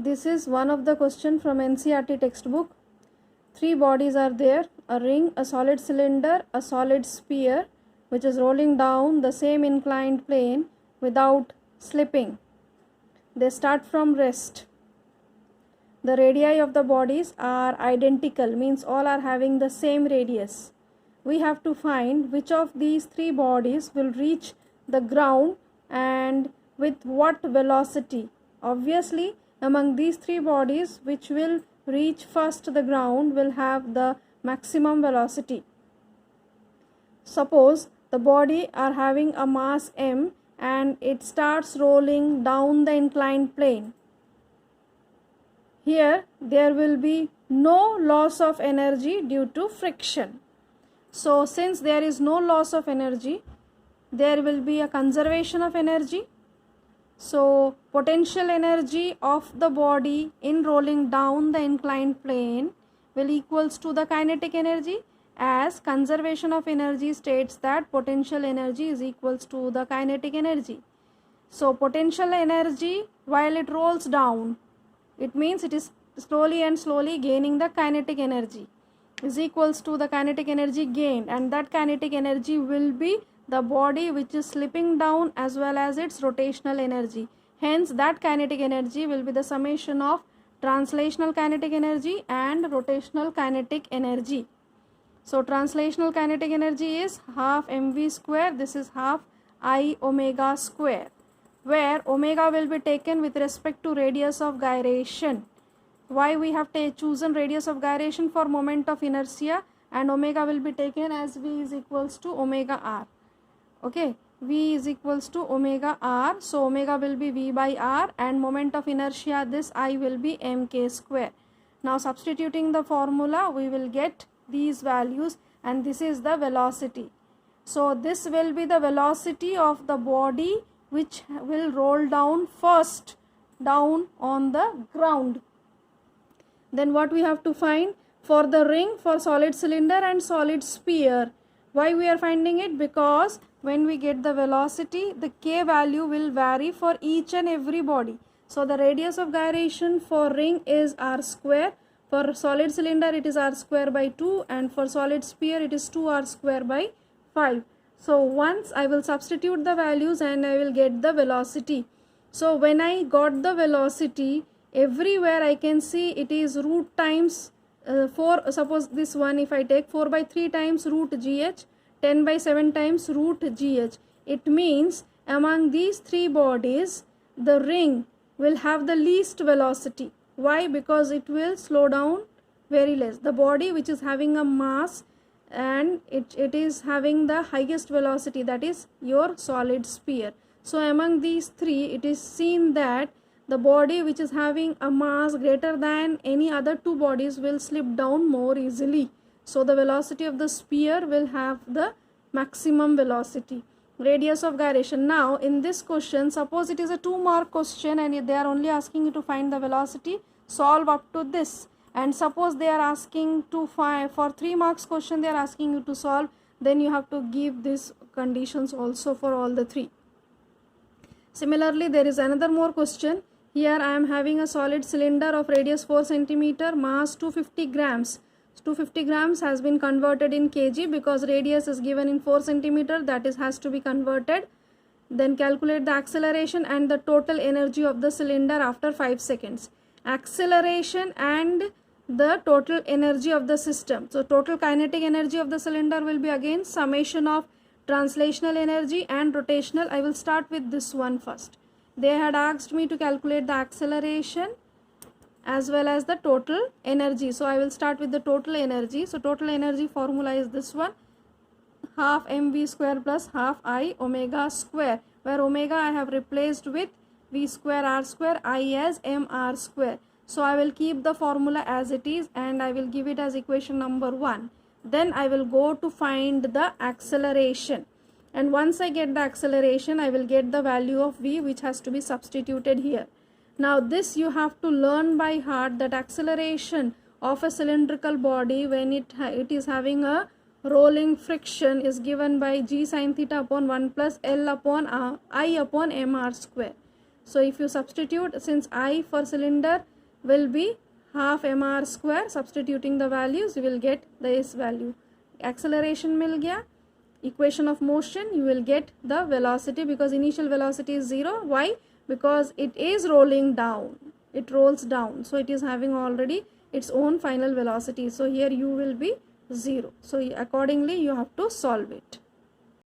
This is one of the question from NCERT textbook. Three bodies are there: a ring, a solid cylinder, a solid sphere, which is rolling down the same inclined plane without slipping. They start from rest. The radii of the bodies are identical, means all are having the same radius. We have to find which of these three bodies will reach the ground and with what velocity. Obviously, among these three bodies, which will reach first the ground will have the maximum velocity. Suppose the body are having a mass m and it starts rolling down the inclined plane. Here there will be no loss of energy due to friction. So since there is no loss of energy, there will be a conservation of energy. So potential energy of the body in rolling down the inclined plane will equals to the kinetic energy, as conservation of energy states that potential energy is equals to the kinetic energy. So potential energy while it rolls down, it means it is slowly and slowly gaining the kinetic energy, is equals to the kinetic energy gained, and that kinetic energy will be the body which is slipping down as well as its rotational energy. Hence that kinetic energy will be the summation of translational kinetic energy and rotational kinetic energy. So translational kinetic energy is half mv square, this is half I omega square, where omega will be taken with respect to radius of gyration. Why we have chosen radius of gyration? For moment of inertia, and omega will be taken as v is equals to omega r. Okay, v is equals to omega r, so omega will be v by r, and moment of inertia, this I will be mk square. Now substituting the formula, we will get these values, and this is the velocity. So this will be the velocity of the body which will roll down first down on the ground. Then what we have to find for the ring, for solid cylinder and solid sphere? Why we are finding it? Because when we get the velocity, the k value will vary for each and every body. So the radius of gyration for ring is r square, for solid cylinder it is r square by 2, and for solid sphere it is 2r square by 5. So once I will substitute the values and I will get the velocity. So when I got the velocity, everywhere I can see it is root times 4. Suppose this one, if I take 4 by 3 times root gh, 10 by 7 times root gh. It means among these three bodies, the ring will have the least velocity. Why? Because it will slow down very less. The body which is having a mass and it is having the highest velocity, that is your solid sphere. So among these three, it is seen that the body which is having a mass greater than any other two bodies will slip down more easily. So the velocity of the sphere will have the maximum velocity. Radius of gyration. Now in this question, suppose it is a 2-mark question and they are only asking you to find the velocity, solve up to this. And suppose they are asking to find for 3 marks question, they are asking you to solve, then you have to give these conditions also for all the three. Similarly, there is another more question. Here I am having a solid cylinder of radius 4 cm, mass 250 grams. 250 grams has been converted in kg because radius is given in 4 cm, that is has to be converted. Then calculate the acceleration and the total energy of the cylinder after 5 seconds. Acceleration and the total energy of the system. So total kinetic energy of the cylinder will be again summation of translational energy and rotational. I will start with this one first. They had asked me to calculate the acceleration as well as the total energy. So I will start with the total energy. So total energy formula is this one, half mv square plus half I omega square, where omega I have replaced with v square r square, I as m r square. So I will keep the formula as it is and I will give it as equation number 1. Then I will go to find the acceleration. And once I get the acceleration, I will get the value of v, which has to be substituted here. Now this you have to learn by heart, that acceleration of a cylindrical body when it is having a rolling friction is given by g sin theta upon 1 plus L upon I upon mr square. So if you substitute, since I for cylinder will be half mr square, substituting the values you will get this value. Acceleration मिल गया, equation of motion you will get the velocity, because initial velocity is 0. Why? Because it is rolling down, it rolls down, so it is having already its own final velocity. So here u will be 0. So accordingly you have to solve it.